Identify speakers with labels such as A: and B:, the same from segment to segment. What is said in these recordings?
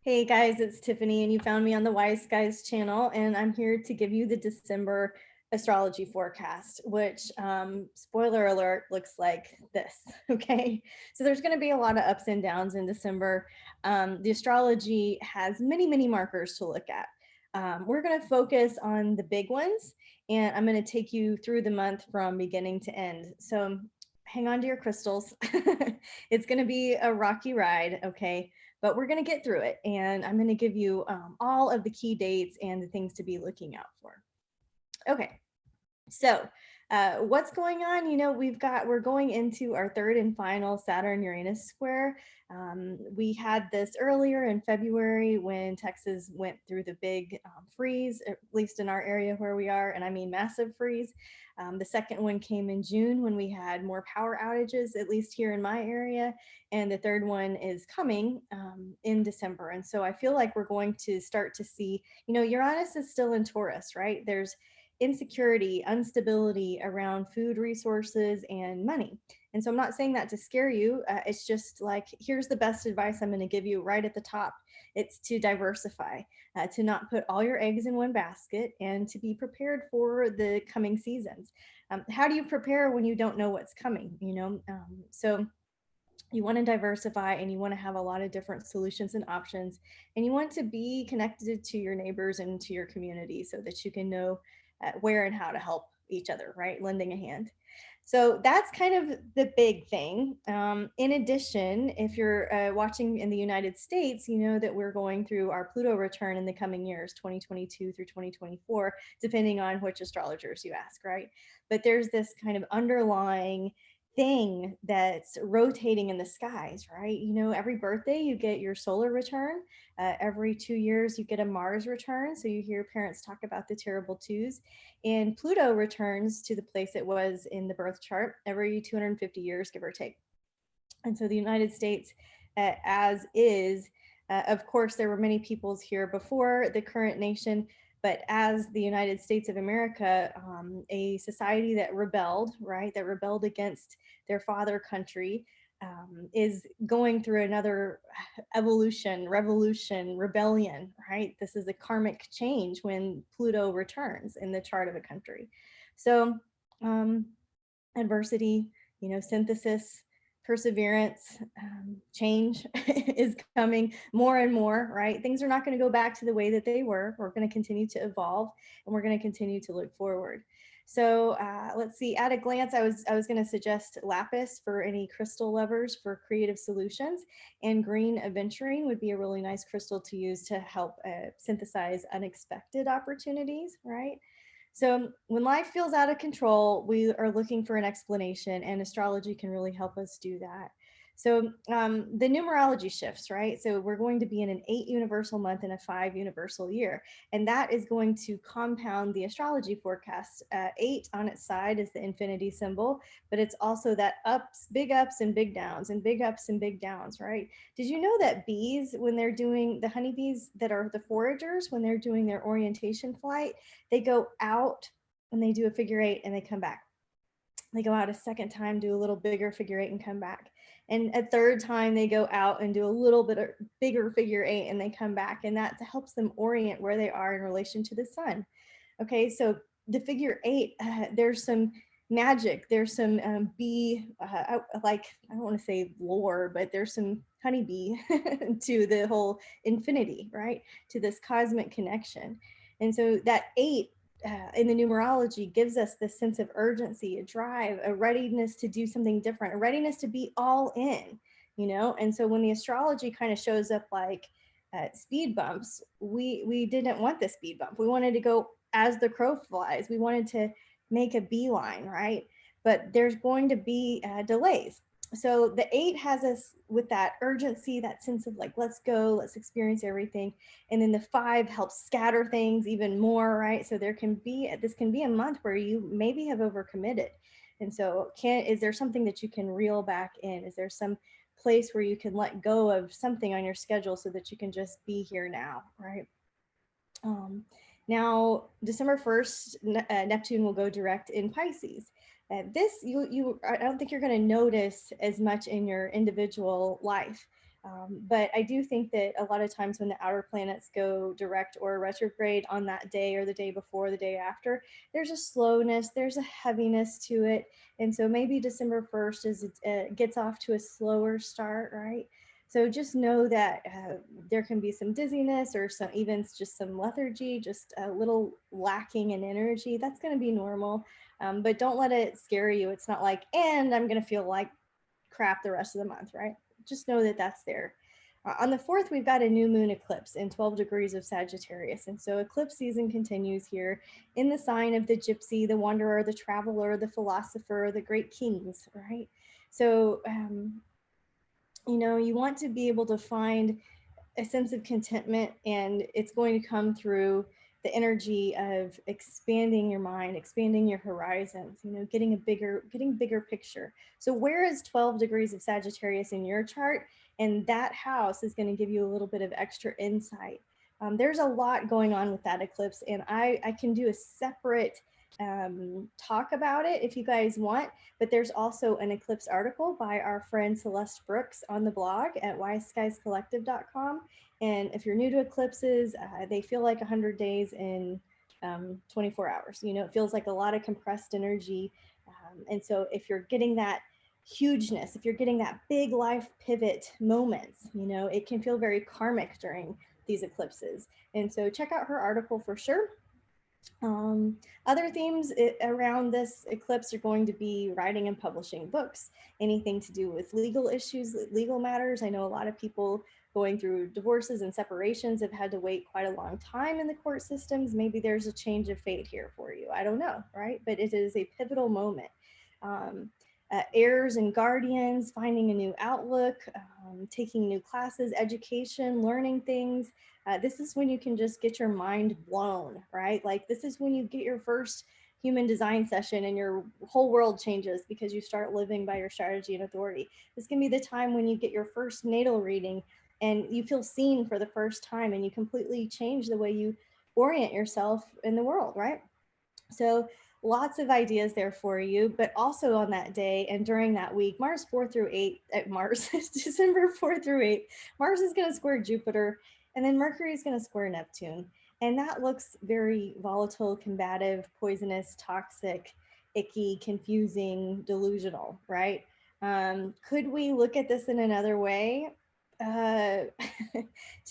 A: Hey guys, it's Tiffany, and you found me on the Wise Guys channel, and I'm here to give you the December astrology forecast, which, spoiler alert, looks like this. Okay, so there's going to be a lot of ups and downs in December. The astrology has many, many markers to look at. We're going to focus on the big ones, and I'm going to take you through the month from beginning to end. So hang on to your crystals. It's going to be a rocky ride. Okay, but we're going to get through it. And I'm going to give you all of the key dates and the things to be looking out for. Okay, so what's going on? We're going into our third and final Saturn-Uranus square. We had this earlier in February when Texas went through the big freeze, at least in our area where we are, and I mean massive freeze. The second one came in June when we had more power outages, at least here in my area. And the third one is coming in December. And so I feel like we're going to start to see, Uranus is still in Taurus, right? There's insecurity, instability around food resources and money. And so I'm not saying that to scare you. It's just like, here's the best advice I'm going to give you right at the top. It's to diversify, to not put all your eggs in one basket, and to be prepared for the coming seasons. How do you prepare when you don't know what's coming? So you want to diversify, and you want to have a lot of different solutions and options, and you want to be connected to your neighbors and to your community so that you can know where and how to help each other, right? Lending a hand. So that's kind of the big thing. In addition, if you're watching in the United States, you know that we're going through our Pluto return in the coming years, 2022 through 2024, depending on which astrologers you ask, right? But there's this kind of underlying thing that's rotating in the skies, right? Every birthday you get your solar return. Every 2 years you get a Mars return. So you hear parents talk about the terrible twos. And Pluto returns to the place it was in the birth chart every 250 years, give or take. And so the United States, as is, of course, there were many peoples here before the current nation, but as the United States of America, a society that rebelled, right, that rebelled against their father country, is going through another evolution, revolution, rebellion, right? This is a karmic change when Pluto returns in the chart of a country. So adversity, synthesis, perseverance, change is coming more and more, right? Things are not going to go back to the way that they were. We're going to continue to evolve, and we're going to continue to look forward. So let's see, at a glance, I was going to suggest lapis for any crystal lovers for creative solutions, and green aventurine would be a really nice crystal to use to help synthesize unexpected opportunities, right? So when life feels out of control, we are looking for an explanation, and astrology can really help us do that. So the numerology shifts, right? So we're going to be in an 8 universal month and a 5 universal year, and that is going to compound the astrology forecast. 8 on its side is the infinity symbol, but it's also that big ups and big downs, and big ups and big downs, right? Did you know that bees, when they're doing the honeybees that are the foragers, when they're doing their orientation flight, they go out and they do a figure 8 and they come back. They go out a second time, do a little bigger figure 8 and come back. And a third time they go out and do a little bit bigger figure 8 and they come back. And that helps them orient where they are in relation to the sun. Okay, so the figure 8, there's some magic. There's some bee, I don't want to say lore, but there's some honeybee to the whole infinity, right? To this cosmic connection. And so that 8 in the numerology gives us this sense of urgency, a drive, a readiness to do something different, a readiness to be all in, And so when the astrology kind of shows up like speed bumps, we didn't want the speed bump. We wanted to go as the crow flies. We wanted to make a beeline, right? But there's going to be delays. So the 8 has us with that urgency, that sense of like, let's go, let's experience everything. And then the 5 helps scatter things even more, right? So this can be a month where you maybe have overcommitted. And so is there something that you can reel back in? Is there some place where you can let go of something on your schedule so that you can just be here now, right? Now, December 1st, Neptune will go direct in Pisces. This, I don't think you're going to notice as much in your individual life. But I do think that a lot of times when the outer planets go direct or retrograde on that day or the day before, the day after, there's a slowness, there's a heaviness to it. And so maybe December 1st is gets off to a slower start, right? So just know that there can be some dizziness or some even just some lethargy, just a little lacking in energy. That's going to be normal. But don't let it scare you. It's not like, and I'm going to feel like crap the rest of the month, right? Just know that that's there. On the 4th, we've got a new moon eclipse in 12 degrees of Sagittarius. And so eclipse season continues here in the sign of the gypsy, the wanderer, the traveler, the philosopher, the great kings, right? So, you want to be able to find a sense of contentment, and it's going to come through the energy of expanding your mind, expanding your horizons, getting bigger picture. So where is 12 degrees of Sagittarius in your chart? And that house is going to give you a little bit of extra insight. There's a lot going on with that eclipse, and I can do a separate talk about it if you guys want, but there's also an eclipse article by our friend Celeste Brooks on the blog at wiseskiescollective.com. And if you're new to eclipses, they feel like 100 days in 24 hours. It feels like a lot of compressed energy. And so if you're getting that hugeness, if you're getting that big life pivot moments, it can feel very karmic during these eclipses. And so check out her article for sure. Other themes around this eclipse are going to be writing and publishing books, anything to do with legal issues, legal matters. I know a lot of people going through divorces and separations have had to wait quite a long time in the court systems. Maybe there's a change of fate here for you. I don't know, right? But it is a pivotal moment. Heirs and guardians, finding a new outlook, taking new classes, education, learning things. This is when you can just get your mind blown, right? Like this is when you get your first human design session and your whole world changes because you start living by your strategy and authority. This can be the time when you get your first natal reading and you feel seen for the first time and you completely change the way you orient yourself in the world, right? So lots of ideas there for you, but also on that day and during that week, Mars 4 through 8, December 4 through 8, Mars is going to square Jupiter, and then Mercury is going to square Neptune. And that looks very volatile, combative, poisonous, toxic, icky, confusing, delusional, right? Could we look at this in another way? To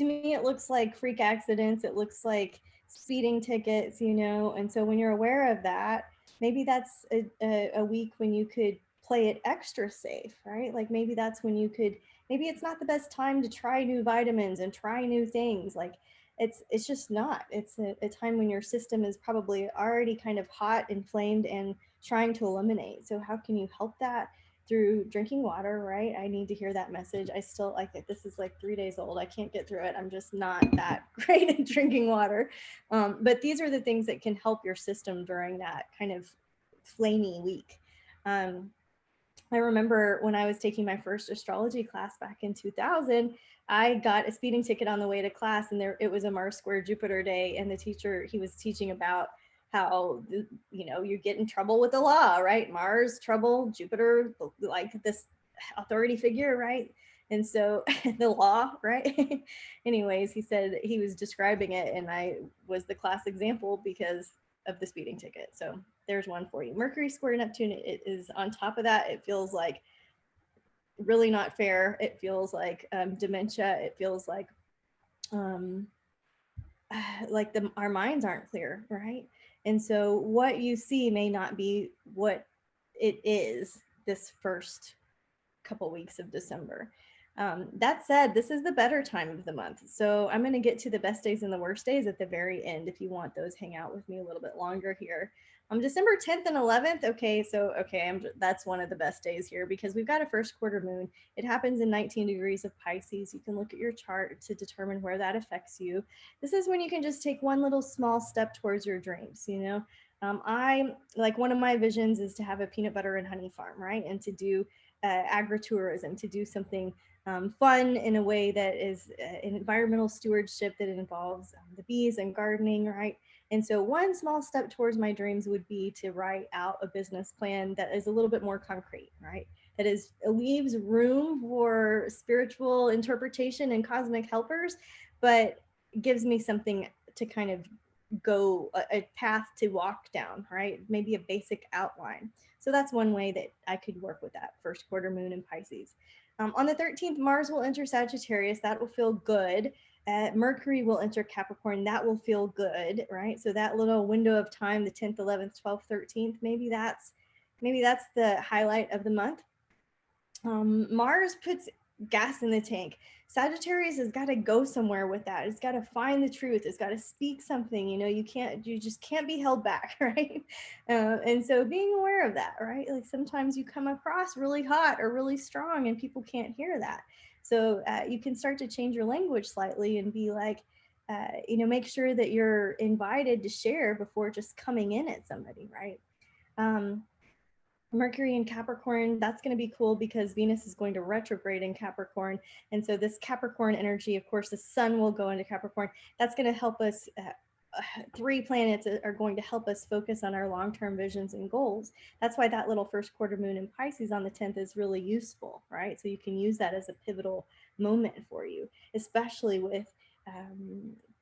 A: me, it looks like freak accidents. It looks like speeding tickets, and so when you're aware of that, maybe that's a week when you could play it extra safe, right? Like maybe that's when maybe it's not the best time to try new vitamins and try new things. Like it's just not. It's a time when your system is probably already kind of hot, inflamed, and trying to eliminate. So how can you help that? Through drinking water, right? I need to hear that message. I still like it. This is like 3 days old. I can't get through it. I'm just not that great at drinking water. But these are the things that can help your system during that kind of flamey week. I remember when I was taking my first astrology class back in 2000, I got a speeding ticket on the way to class, and it was a Mars square Jupiter day, and the teacher, he was teaching about how you get in trouble with the law, right? Mars trouble, Jupiter like this authority figure, right? And so the law, right? Anyways, he said he was describing it, and I was the class example because of the speeding ticket. So there's one for you. Mercury square Neptune, it is on top of that. It feels like really not fair. It feels like dementia. It feels like our minds aren't clear, right? And so what you see may not be what it is this first couple weeks of December. That said, this is the better time of the month. So I'm going to get to the best days and the worst days at the very end. If you want those, hang out with me a little bit longer here. December 10th and 11th. That's one of the best days here because we've got a first quarter moon. It happens in 19 degrees of Pisces. You can look at your chart to determine where that affects you. This is when you can just take one little small step towards your dreams, I like one of my visions is to have a peanut butter and honey farm, right? And to do agritourism, to do something fun in a way that is an environmental stewardship that involves the bees and gardening, right? And so one small step towards my dreams would be to write out a business plan that is a little bit more concrete, right? leaves room for spiritual interpretation and cosmic helpers, but gives me something to kind of go a path to walk down, right? Maybe a basic outline. So that's one way that I could work with that first quarter moon in Pisces. On the 13th, Mars will enter Sagittarius. That will feel good. Mercury will enter Capricorn. That will feel good, right? So that little window of time, the 10th, 11th, 12th, 13th, maybe that's the highlight of the month. Mars puts gas in the tank. Sagittarius has got to go somewhere with that. It's got to find the truth. It's got to speak something. You just can't be held back, right? And so being aware of that, right? Like sometimes you come across really hot or really strong and people can't hear that. So you can start to change your language slightly and be like, make sure that you're invited to share before just coming in at somebody, right? Mercury in Capricorn, that's going to be cool because Venus is going to retrograde in Capricorn. And so this Capricorn energy, of course, the sun will go into Capricorn. That's going to help us. 3 planets are going to help us focus on our long-term visions and goals. That's why that little first quarter moon in Pisces on the 10th is really useful, right? So you can use that as a pivotal moment for you, especially with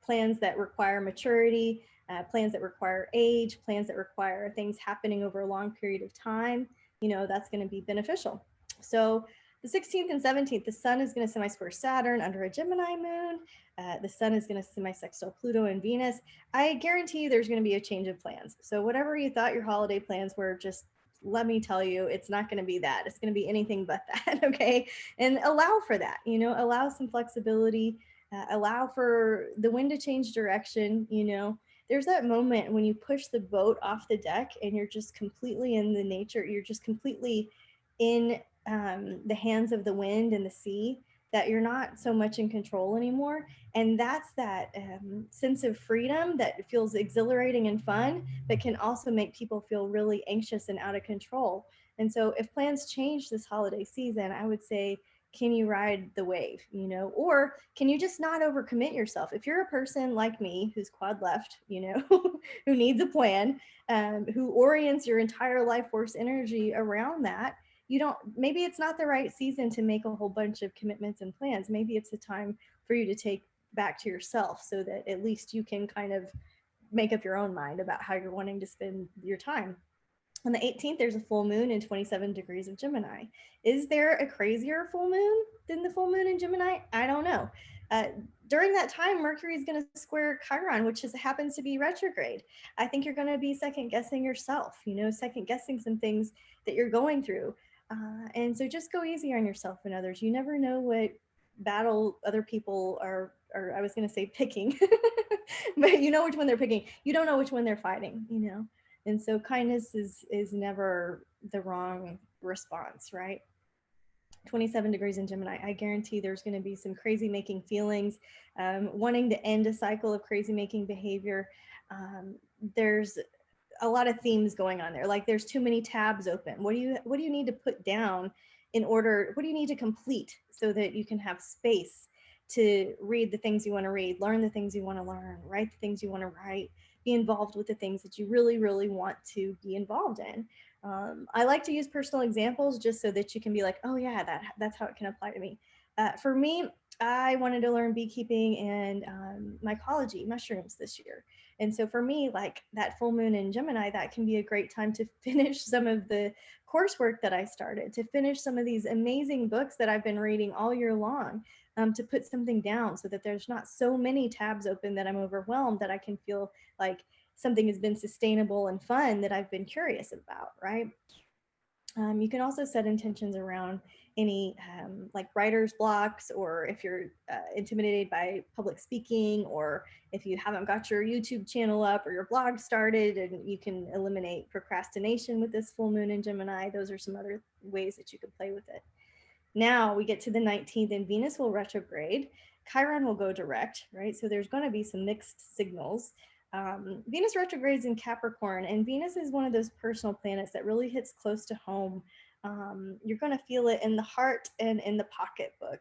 A: plans that require maturity, plans that require age, plans that require things happening over a long period of time. That's going to be beneficial. So the 16th and 17th, the sun is going to semi-square Saturn under a Gemini moon. The sun is going to semi-sextile Pluto and Venus. I guarantee you there's going to be a change of plans. So whatever you thought your holiday plans were, just let me tell you, it's not going to be that. It's going to be anything but that, okay? And allow for that, allow some flexibility, allow for the wind to change direction, There's that moment when you push the boat off the deck and you're just completely in the nature, you're just completely in the hands of the wind and the sea, that you're not so much in control anymore. And that's that sense of freedom that feels exhilarating and fun, but can also make people feel really anxious and out of control. And so if plans change this holiday season, I would say, can you ride the wave, or can you just not overcommit yourself? If you're a person like me who's quad left, who needs a plan, who orients your entire life force energy around that, maybe it's not the right season to make a whole bunch of commitments and plans. Maybe it's a time for you to take back to yourself so that at least you can kind of make up your own mind about how you're wanting to spend your time. On the 18th, there's a full moon in 27 degrees of Gemini. Is there a crazier full moon than the full moon in Gemini? I don't know. During that time, Mercury is going to square Chiron, which happens to be retrograde. I think you're going to be second guessing yourself, second guessing some things that you're going through. And so just go easy on yourself and others. You never know what battle other people are, or I was going to say picking, but you know which one they're picking. You don't know which one they're fighting, And so kindness is never the wrong response, right? 27 degrees in Gemini. I guarantee there's going to be some crazy making feelings, wanting to end a cycle of crazy making behavior. There's a lot of themes going on there. Like there's too many tabs open. What do you need to put down what do you need to complete so that you can have space to read the things you want to read, learn the things you want to learn, write the things you want to write, be involved with the things that you really, really want to be involved in. I like to use personal examples just so that you can be like, oh yeah, that's how it can apply to me. For me, I wanted to learn beekeeping and mycology, mushrooms this year. And so for me, like that full moon in Gemini, that can be a great time to finish some of the coursework that I started, to finish some of these amazing books that I've been reading all year long, to put something down so that there's not so many tabs open that I'm overwhelmed, that I can feel like something has been sustainable and fun that I've been curious about, right? You can also set intentions around any like writer's blocks, or if you're intimidated by public speaking, or if you haven't got your YouTube channel up or your blog started, and you can eliminate procrastination with this full moon in Gemini. Those are some other ways that you can play with it. Now we get to the 19th and Venus will retrograde. Chiron will go direct, right? So there's going to be some mixed signals. Venus retrogrades in Capricorn, and Venus is one of those personal planets that really hits close to home. You're going to feel it in the heart and in the pocketbook.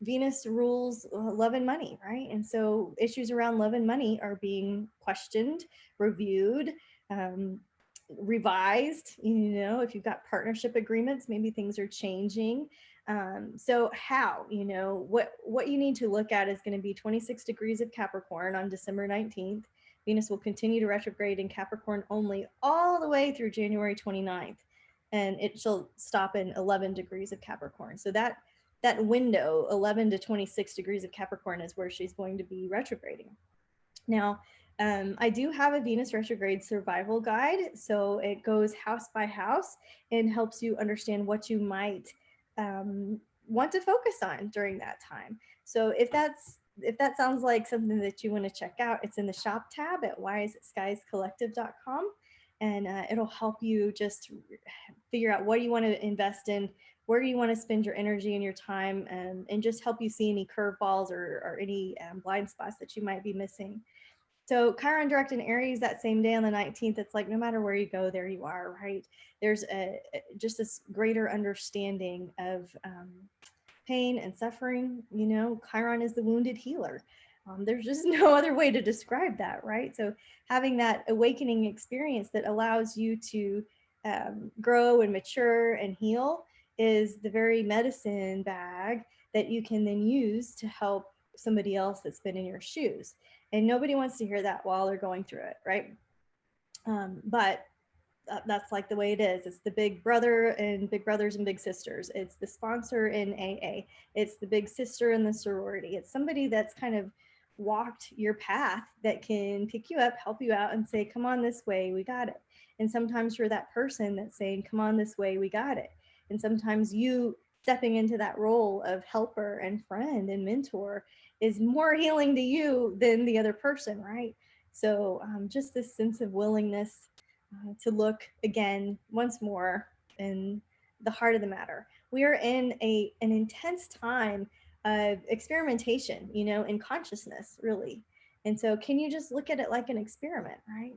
A: Venus rules love and money, right? And so issues around love and money are being questioned, reviewed. revised. If you've got partnership agreements, maybe things are changing. So how, what you need to look at is going to be 26 degrees of Capricorn on December 19th. Venus will continue to retrograde in Capricorn only all the way through January 29th, and it shall stop in 11 degrees of Capricorn. So that window, 11 to 26 degrees of Capricorn, is where she's going to be retrograding. Now, I do have a Venus retrograde survival guide. So it goes house by house and helps you understand what you might want to focus on during that time. So if that sounds like something that you want to check out, it's in the shop tab at wiseskiescollective.com. And it'll help you just figure out what you want to invest in, where do you want to spend your energy and your time, and just help you see any curveballs or any blind spots that you might be missing. So Chiron direct in Aries that same day on the 19th, it's like no matter where you go, there you are, right? There's just this greater understanding of pain and suffering. Chiron is the wounded healer. There's just no other way to describe that, right? So having that awakening experience that allows you to grow and mature and heal is the very medicine bag that you can then use to help somebody else that's been in your shoes. And nobody wants to hear that while they're going through it, right? But that's like the way it is. It's the big brother and big brothers and big sisters. It's the sponsor in AA. It's the big sister in the sorority. It's somebody that's kind of walked your path that can pick you up, help you out, and say, come on this way, we got it. And sometimes you're that person that's saying, come on this way, we got it. And sometimes you stepping into that role of helper and friend and mentor is more healing to you than the other person, right? So just this sense of willingness to look again once more in the heart of the matter. We are in an intense time of experimentation, in consciousness, really. And so can you just look at it like an experiment, right?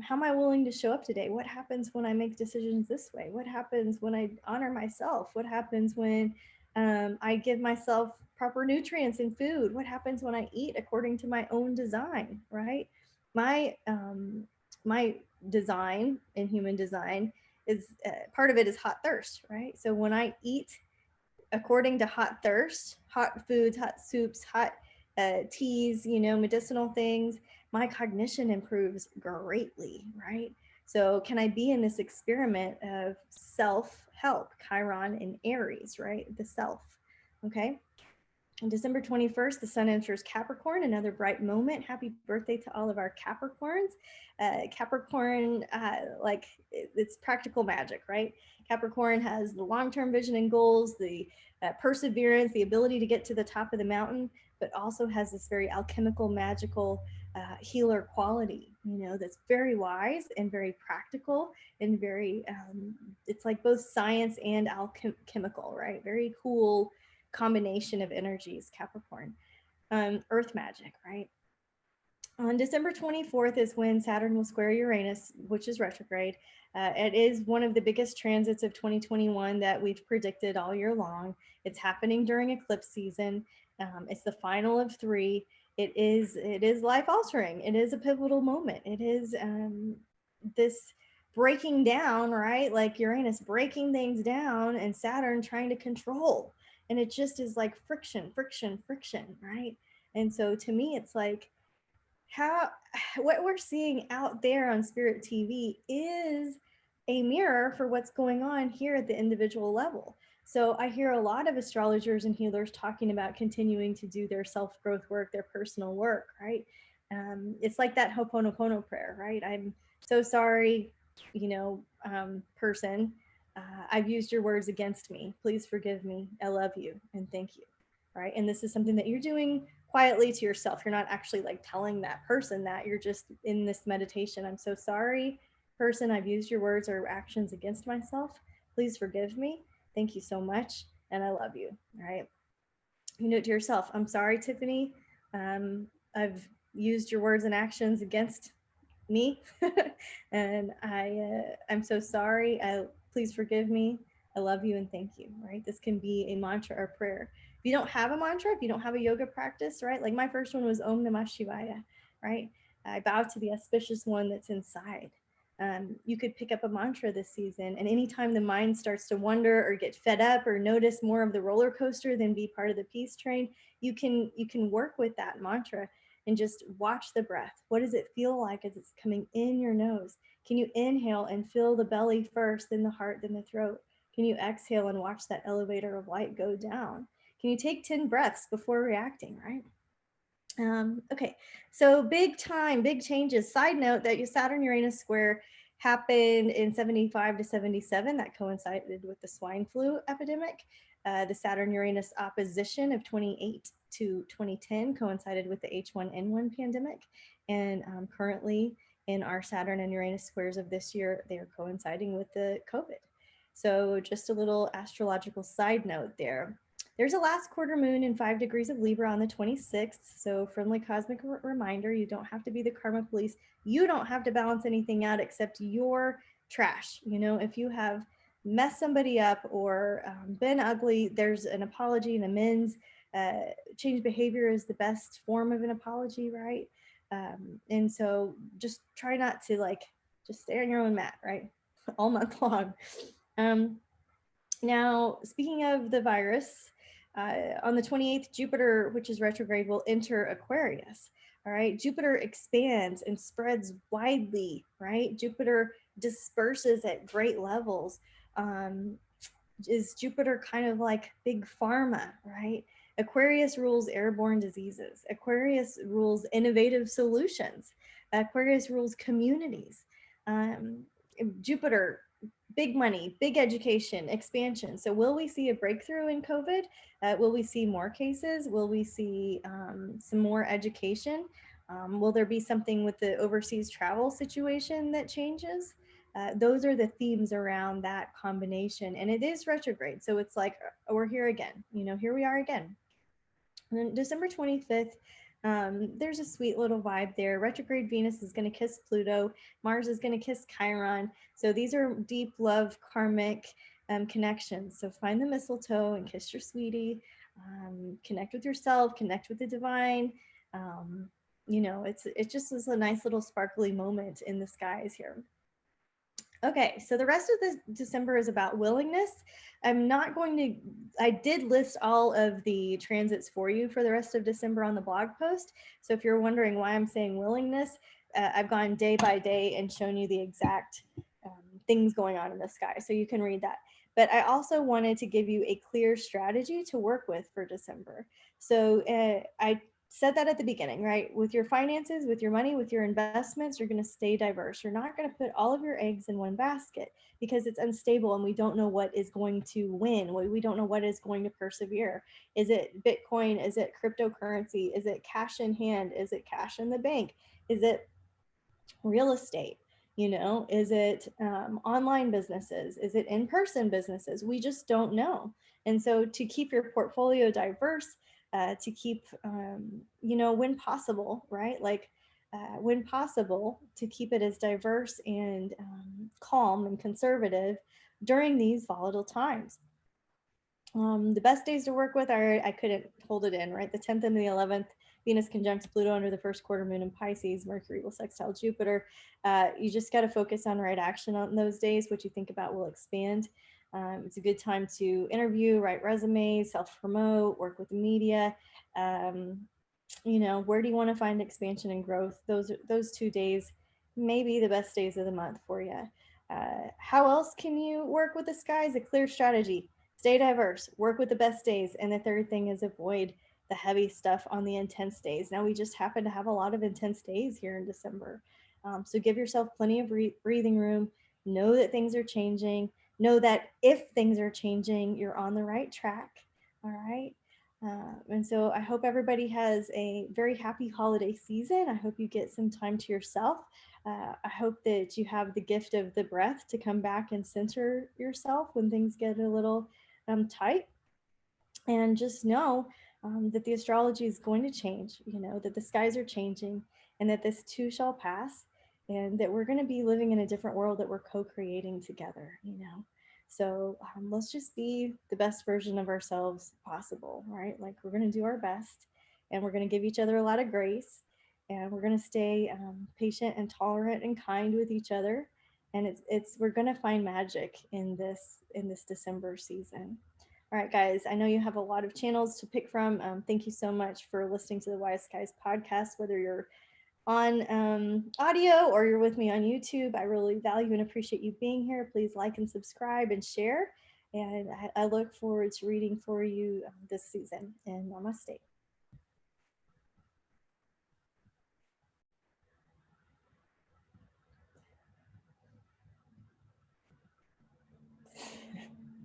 A: How am I willing to show up today? What happens when I make decisions this way? What happens when I honor myself? What happens when I give myself proper nutrients in food? What happens when I eat according to my own design, right? My design in human design is part of it is hot thirst, right? So when I eat according to hot thirst, hot foods, hot soups, hot teas, medicinal things, my cognition improves greatly, right? So can I be in this experiment of self-help, Chiron in Aries, right? The self, okay? On December 21st, the sun enters Capricorn, another bright moment. Happy birthday to all of our Capricorns. Capricorn, it's practical magic, right? Capricorn has the long-term vision and goals, the perseverance, the ability to get to the top of the mountain, but also has this very alchemical, magical healer quality, that's very wise and very practical and very, it's like both science and alchemical, right? Very cool combination of energies, Capricorn. Earth magic, right? On December 24th is when Saturn will square Uranus, which is retrograde. It is one of the biggest transits of 2021 that we've predicted all year long. It's happening during eclipse season. It's the final of 3. It is life altering. It is a pivotal moment. It is this breaking down, right? Like Uranus breaking things down and Saturn trying to control. And it just is like friction, friction, friction, right? And so to me, it's like what we're seeing out there on Spirit TV is a mirror for what's going on here at the individual level. So I hear a lot of astrologers and healers talking about continuing to do their self-growth work, their personal work, right? It's like that Ho'oponopono prayer, right? I'm so sorry, person. I've used your words against me. Please forgive me. I love you and thank you, right? And this is something that you're doing quietly to yourself. You're not actually like telling that person that. You're just in this meditation. I'm so sorry, person. I've used your words or actions against myself. Please forgive me. Thank you so much. And I love you, right? You know it to yourself. I'm sorry, Tiffany. I've used your words and actions against me. And I'm so sorry. Please forgive me. I love you and thank you, right? This can be a mantra or prayer. If you don't have a mantra, if you don't have a yoga practice, right? Like my first one was Om Namah Shivaya, right? I bow to the auspicious one that's inside. You could pick up a mantra this season, and anytime the mind starts to wonder or get fed up or notice more of the roller coaster than be part of the peace train, you can work with that mantra and just watch the breath. What does it feel like as it's coming in your nose? Can you inhale and feel the belly first, then the heart, then the throat? Can you exhale and watch that elevator of light go down? Can you take 10 breaths before reacting, right? Okay, so big time, big changes. Side note that your Saturn-Uranus square happened in 75 to 77. That coincided with the swine flu epidemic. The Saturn-Uranus opposition of 28 to 2010 coincided with the H1N1 pandemic. And currently in our Saturn and Uranus squares of this year, they are coinciding with the COVID. So just a little astrological side note there. There's a last quarter moon in 5 degrees of Libra on the 26th. So friendly cosmic reminder, you don't have to be the karma police. You don't have to balance anything out except your trash. You know, if you have messed somebody up or been ugly, there's an apology and amends. Change behavior is the best form of an apology, right? And so just try not to just stay on your own mat, right? All month long. Now, speaking of the virus, on the 28th, Jupiter, which is retrograde, will enter Aquarius. All right. Jupiter expands and spreads widely, right? Jupiter disperses at great levels. Is Jupiter kind of like big pharma, right? Aquarius rules airborne diseases. Aquarius rules innovative solutions. Aquarius rules communities. Jupiter, big money, big education, expansion. So will we see a breakthrough in COVID? Will we see more cases? Will we see some more education? Will there be something with the overseas travel situation that changes? Those are the themes around that combination. And it is retrograde. So it's like, we're here again, here we are again. And then December 25th, there's a sweet little vibe there. Retrograde Venus is going to kiss Pluto. Mars is going to kiss Chiron. So these are deep love karmic connections. So find the mistletoe and kiss your sweetie. Connect with yourself, connect with the divine. It just is a nice little sparkly moment in the skies here. Okay, so the rest of this December is about willingness. I did list all of the transits for you for the rest of December on the blog post. So if you're wondering why I'm saying willingness, I've gone day by day and shown you the exact things going on in the sky. So you can read that. But I also wanted to give you a clear strategy to work with for December. So I said that at the beginning, right? With your finances, with your money, with your investments, you're going to stay diverse. You're not going to put all of your eggs in one basket because it's unstable and we don't know what is going to win. We don't know what is going to persevere. Is it Bitcoin? Is it cryptocurrency? Is it cash in hand? Is it cash in the bank? Is it real estate? Is it online businesses? Is it in-person businesses? We just don't know. And so to keep your portfolio diverse, to keep, when possible, right? When possible, to keep it as diverse and calm and conservative during these volatile times. The best days to work with are, I couldn't hold it in, right? The 10th and the 11th, Venus conjuncts Pluto under the first quarter moon in Pisces, Mercury will sextile Jupiter. You just got to focus on right action on those days. What you think about will expand. It's a good time to interview, write resumes, self-promote, work with the media. Where do you want to find expansion and growth? Those 2 days may be the best days of the month for you. How else can you work with the skies? A clear strategy. Stay diverse, work with the best days. And the third thing is avoid the heavy stuff on the intense days. Now, we just happen to have a lot of intense days here in December. So give yourself plenty of breathing room. Know that things are changing. Know that if things are changing, you're on the right track. All right. And so I hope everybody has a very happy holiday season. I hope you get some time to yourself. I hope that you have the gift of the breath to come back and center yourself when things get a little tight. And just know that the astrology is going to change, that the skies are changing and that this too shall pass and that we're going to be living in a different world that we're co-creating together, So let's just be the best version of ourselves possible, right? Like we're going to do our best and we're going to give each other a lot of grace and we're going to stay patient and tolerant and kind with each other. and we're gonna find magic in this December season. All right, guys, I know you have a lot of channels to pick from. Thank you so much for listening to the Wise Skies podcast, whether you're on audio or you're with me on YouTube. I really value and appreciate you being here. Please like and subscribe and share. And I look forward to reading for you this season. And namaste.